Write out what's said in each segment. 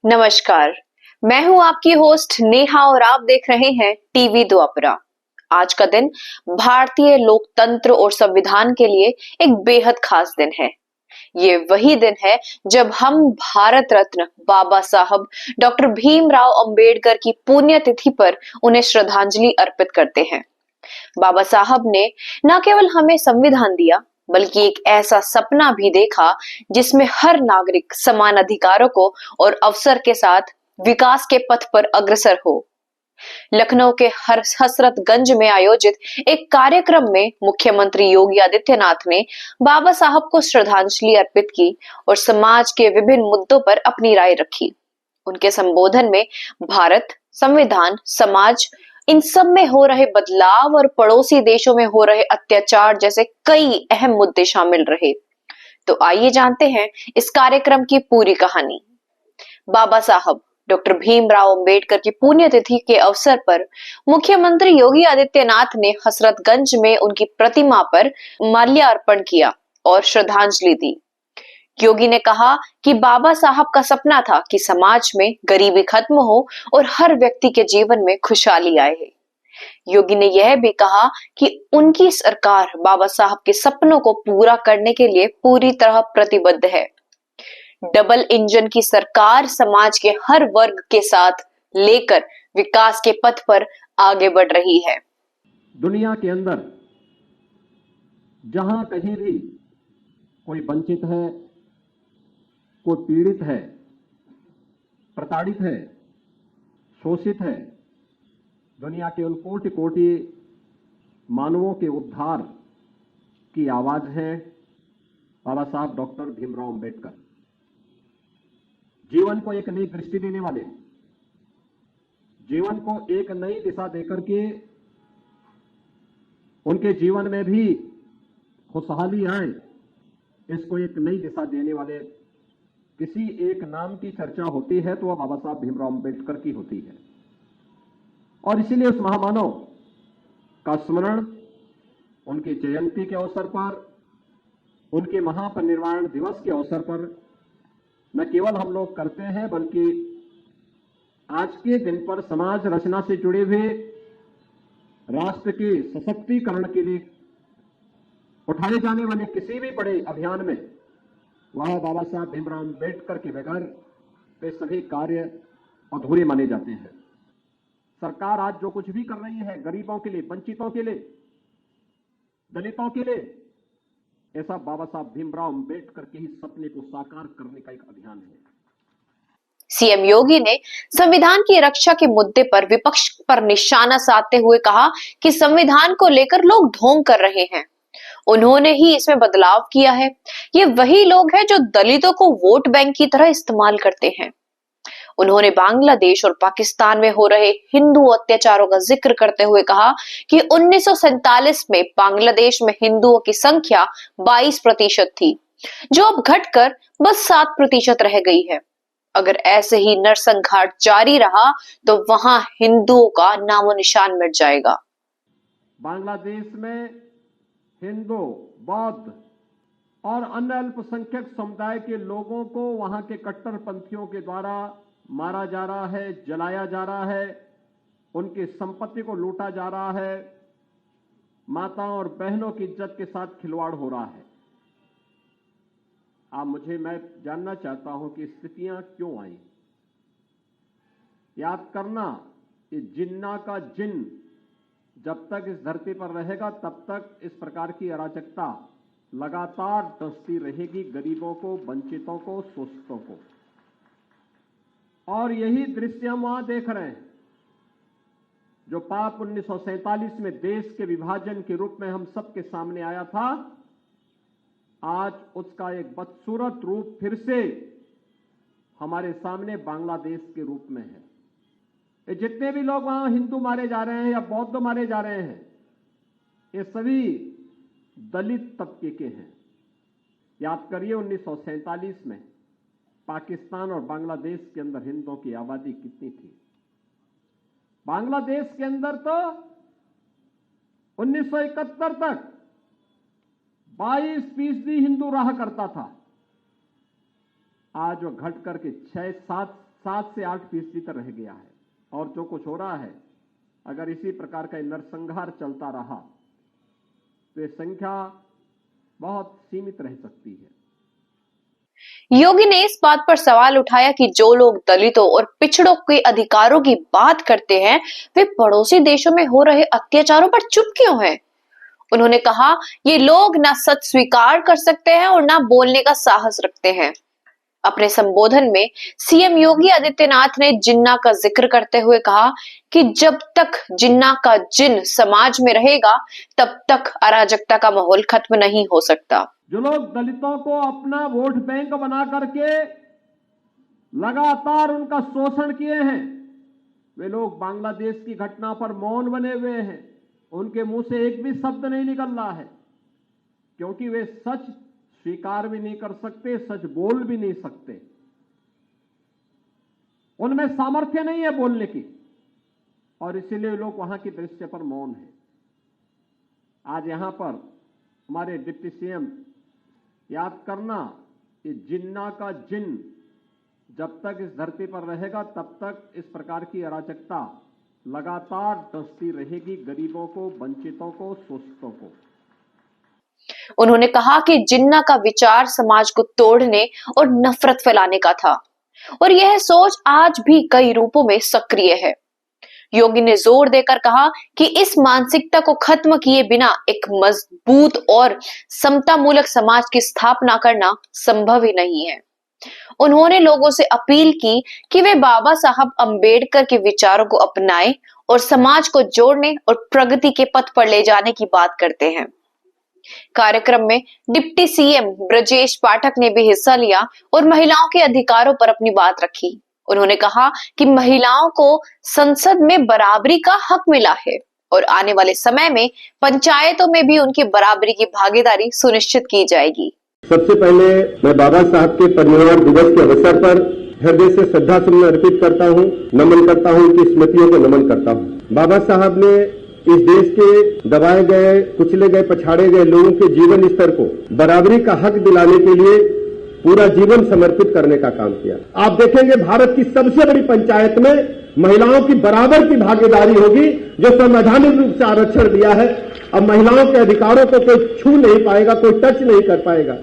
नमस्कार। मैं हूं आपकी होस्ट नेहा और आप देख रहे हैं टीवी द्वापरा। आज का दिन भारतीय लोकतंत्र और संविधान के लिए एक बेहद खास दिन है। ये वही दिन है जब हम भारत रत्न बाबा साहब डॉक्टर भीमराव अंबेडकर की पुण्यतिथि पर उन्हें श्रद्धांजलि अर्पित करते हैं। बाबा साहब ने न केवल हमें संविधान दिया, बल्कि एक ऐसा सपना भी देखा जिसमें हर नागरिक समान अधिकारों को और अवसर के साथ विकास के पथ पर अग्रसर हो। लखनऊ के हसरतगंज में आयोजित एक कार्यक्रम में मुख्यमंत्री योगी आदित्यनाथ ने बाबा साहब को श्रद्धांजलि अर्पित की और समाज के विभिन्न मुद्दों पर अपनी राय रखी। उनके संबोधन में भारत, संविधान, समाज, इन सब में हो रहे बदलाव और पड़ोसी देशों में हो रहे अत्याचार जैसे कई अहम मुद्दे शामिल रहे। तो आइए जानते हैं इस कार्यक्रम की पूरी कहानी। बाबा साहब डॉक्टर भीमराव अंबेडकर की पुण्यतिथि के अवसर पर मुख्यमंत्री योगी आदित्यनाथ ने हसरतगंज में उनकी प्रतिमा पर माल्यार्पण किया और श्रद्धांजलि दी। योगी ने कहा कि बाबा साहब का सपना था कि समाज में गरीबी खत्म हो और हर व्यक्ति के जीवन में खुशहाली आए। योगी ने यह भी कहा कि उनकी सरकार बाबा साहब के सपनों को पूरा करने के लिए पूरी तरह प्रतिबद्ध है। डबल इंजन की सरकार समाज के हर वर्ग के साथ लेकर विकास के पथ पर आगे बढ़ रही है। दुनिया के अंदर जहां कहीं भी कोई वंचित है, कोई पीड़ित है, प्रताड़ित है, शोषित है, दुनिया के उन कोटि कोटि मानवों के उद्धार की आवाज है बाबा साहब डॉक्टर भीमराव अंबेडकर। जीवन को एक नई दृष्टि देने वाले, जीवन को एक नई दिशा देकर के उनके जीवन में भी खुशहाली आए, इसको एक नई दिशा देने वाले किसी एक नाम की चर्चा होती है तो वह बाबा साहब भीमराव अंबेडकर की होती है। और इसीलिए उस महामानव का स्मरण उनकी जयंती के अवसर पर, उनके महापरिनिर्वाण दिवस के अवसर पर न केवल हम लोग करते हैं, बल्कि आज के दिन पर समाज रचना से जुड़े हुए राष्ट्र के सशक्तिकरण के लिए उठाए जाने वाले किसी भी बड़े अभियान में वह बाबा साहब भीमराव अंबेडकर के बगैर वे सभी कार्य अधूरे माने जाते हैं। सरकार आज जो कुछ भी कर रही है गरीबों के लिए, वंचितों के लिए, दलितों के लिए, ऐसा बाबा साहब भीमराव अंबेडकर के ही सपने को साकार करने का एक अभियान है। सीएम योगी ने संविधान की रक्षा के मुद्दे पर विपक्ष पर निशाना साधते हुए कहा कि संविधान को लेकर लोग ढोंग कर रहे हैं, उन्होंने ही इसमें बदलाव किया है। ये वही लोग हैं जो दलितों को वोट बैंक की तरह इस्तेमाल करते हैं। उन्होंने बांग्लादेश और पाकिस्तान में हो रहे हिंदू अत्याचारों का जिक्र करते हुए कहा कि 1947 में बांग्लादेश में हिंदुओं की संख्या 22% थी, जो अब घटकर बस 7% रह गई है। अगर ऐसे ही नरसंहार जारी रहा तो वहां हिंदुओं का नामो निशान मिट जाएगा। बांग्लादेश में हिंदू, बौद्ध और अन्य अल्पसंख्यक समुदाय के लोगों को वहां के कट्टरपंथियों के द्वारा मारा जा रहा है, जलाया जा रहा है, उनकी संपत्ति को लूटा जा रहा है, माताओं और बहनों की इज्जत के साथ खिलवाड़ हो रहा है। मैं जानना चाहता हूं कि स्थितियां क्यों आई। याद करना, ये जिन्ना का जिन जब तक इस धरती पर रहेगा तब तक इस प्रकार की अराजकता लगातार डसती रहेगी, गरीबों को, वंचितों को, शोषितों को। और यही दृश्य हम वहां देख रहे हैं। जो पाप 1947 में देश के विभाजन के रूप में हम सबके सामने आया था, आज उसका एक बदसूरत रूप फिर से हमारे सामने बांग्लादेश के रूप में है। ये जितने भी लोग वहां हिंदू मारे जा रहे हैं या बौद्ध मारे जा रहे हैं, ये सभी दलित तबके के हैं। याद करिए 1947 में पाकिस्तान और बांग्लादेश के अंदर हिंदुओं की आबादी कितनी थी। बांग्लादेश के अंदर तो 1971 तक 22% हिंदू रहा करता था। आज वो घट करके 6-7 7 से 8% तक रह गया है। और जो कुछ हो रहा है, अगर इसी प्रकार का नरसंहार चलता रहा तो ये संख्या बहुत सीमित रह सकती है। योगी ने इस बात पर सवाल उठाया कि जो लोग दलितों और पिछड़ों के अधिकारों की बात करते हैं, वे पड़ोसी देशों में हो रहे अत्याचारों पर चुप क्यों हैं? उन्होंने कहा, ये लोग ना सच स्वीकार कर सकते हैं और ना बोलने का साहस रखते हैं। अपने संबोधन में सीएम योगी आदित्यनाथ ने जिन्ना का जिक्र करते हुए कहा कि जब तक जिन्ना का जिन समाज में रहेगा, तब तक अराजकता का माहौल खत्म नहीं हो सकता। जो लोग दलितों को अपना वोट बैंक बना करके लगातार उनका शोषण किए हैं, वे लोग बांग्लादेश की घटना पर मौन बने हुए हैं। उनके मुंह से एक भी शब्द नहीं निकल रहा है, क्योंकि वे सच स्वीकार भी नहीं कर सकते, सच बोल भी नहीं सकते। उनमें सामर्थ्य नहीं है बोलने की, और इसीलिए लोग वहां की दृश्य पर मौन है। आज यहां पर हमारे डिप्टी सीएम याद करना कि जिन्ना का जिन जब तक इस धरती पर रहेगा, तब तक इस प्रकार की अराजकता लगातार डसती रहेगी, गरीबों को, वंचितों को, शोषितों को। उन्होंने कहा कि जिन्ना का विचार समाज को तोड़ने और नफरत फैलाने का था, और यह सोच आज भी कई रूपों में सक्रिय है। योगी ने जोर देकर कहा कि इस मानसिकता को खत्म किए बिना एक मजबूत और समतामूलक समाज की स्थापना करना संभव ही नहीं है। उन्होंने लोगों से अपील की कि वे बाबा साहब अंबेडकर के विचारों को अपनाएं और समाज को जोड़ने और प्रगति के पथ पर ले जाने की बात करते हैं। कार्यक्रम में डिप्टी सीएम ब्रजेश पाठक ने भी हिस्सा लिया और महिलाओं के अधिकारों पर अपनी बात रखी। उन्होंने कहा कि महिलाओं को संसद में बराबरी का हक मिला है और आने वाले समय में पंचायतों में भी उनकी बराबरी की भागीदारी सुनिश्चित की जाएगी। सबसे पहले मैं बाबा साहब के परिनिर्वाण दिवस के अवसर पर हृदय से श्रद्धा सुमन अर्पित करता हूँ, नमन करता हूँ, उनकी स्मृतियों को नमन करता हूँ। बाबा साहब ने इस देश के दबाए गए, कुचले गए, पछाड़े गए लोगों के जीवन स्तर को बराबरी का हक दिलाने के लिए पूरा जीवन समर्पित करने का काम किया। आप देखेंगे भारत की सबसे बड़ी पंचायत में महिलाओं की बराबर की भागीदारी होगी, जो संवैधानिक रूप से आरक्षण दिया है। अब महिलाओं के अधिकारों को कोई छू नहीं पाएगा, कोई टच नहीं कर पाएगा।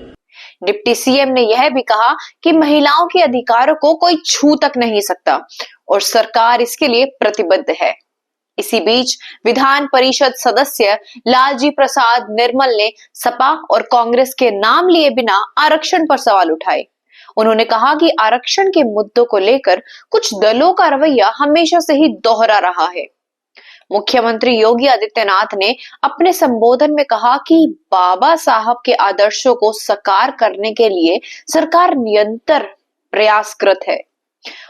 डिप्टी सीएम ने यह भी कहा कि महिलाओं के अधिकारों को कोई छू तक नहीं सकता और सरकार इसके लिए प्रतिबद्ध है। इसी बीच विधान परिषद सदस्य लालजी प्रसाद निर्मल ने सपा और कांग्रेस के नाम लिए बिना आरक्षण पर सवाल उठाए। उन्होंने कहा कि आरक्षण के मुद्दों को लेकर कुछ दलों का रवैया हमेशा से ही दोहरा रहा है। मुख्यमंत्री योगी आदित्यनाथ ने अपने संबोधन में कहा कि बाबा साहब के आदर्शों को साकार करने के लिए सरकार निरंतर प्रयासरत है।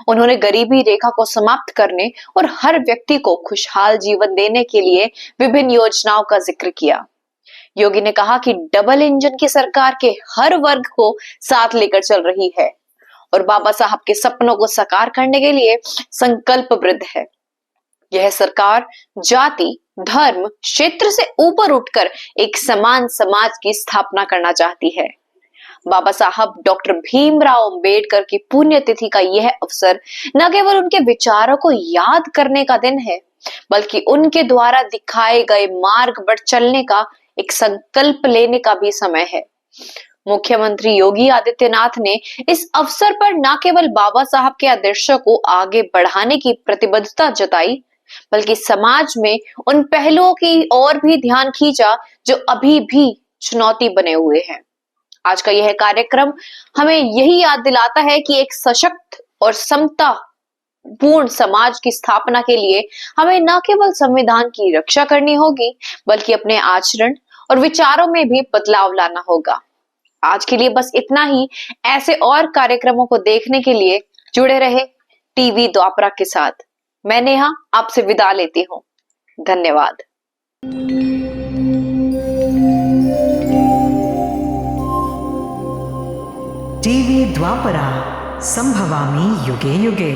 उन्होंने गरीबी रेखा को समाप्त करने और हर व्यक्ति को खुशहाल जीवन देने के लिए विभिन्न योजनाओं का जिक्र किया। योगी ने कहा कि डबल इंजन की सरकार के हर वर्ग को साथ लेकर चल रही है और बाबा साहब के सपनों को साकार करने के लिए संकल्पबद्ध है। यह सरकार जाति, धर्म, क्षेत्र से ऊपर उठकर एक समान समाज की स्थापना करना चाहती है। बाबा साहब डॉक्टर भीमराव अंबेडकर की पुण्यतिथि का यह अवसर न केवल उनके विचारों को याद करने का दिन है, बल्कि उनके द्वारा दिखाए गए मार्ग पर चलने का एक संकल्प लेने का भी समय है। मुख्यमंत्री योगी आदित्यनाथ ने इस अवसर पर न केवल बाबा साहब के आदर्शों को आगे बढ़ाने की प्रतिबद्धता जताई, बल्कि समाज में उन पहलुओं की ओर भी ध्यान खींचा जो अभी भी चुनौती बने हुए हैं। आज का यह कार्यक्रम हमें यही याद दिलाता है कि एक सशक्त और समता पूर्ण समाज की स्थापना के लिए हमें न केवल संविधान की रक्षा करनी होगी, बल्कि अपने आचरण और विचारों में भी बदलाव लाना होगा। आज के लिए बस इतना ही। ऐसे और कार्यक्रमों को देखने के लिए जुड़े रहे टीवी द्वापरा के साथ। मैं नेहा आपसे विदा लेती हूँ। धन्यवाद। टीवी द्वापरा, संभवामि युगे युगे।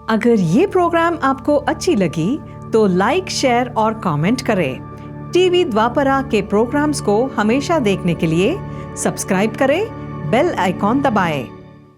अगर ये प्रोग्राम आपको अच्छी लगी तो लाइक, शेयर और कमेंट करें। टीवी द्वापरा के प्रोग्राम्स को हमेशा देखने के लिए सब्सक्राइब करें, बेल आइकॉन दबाएं।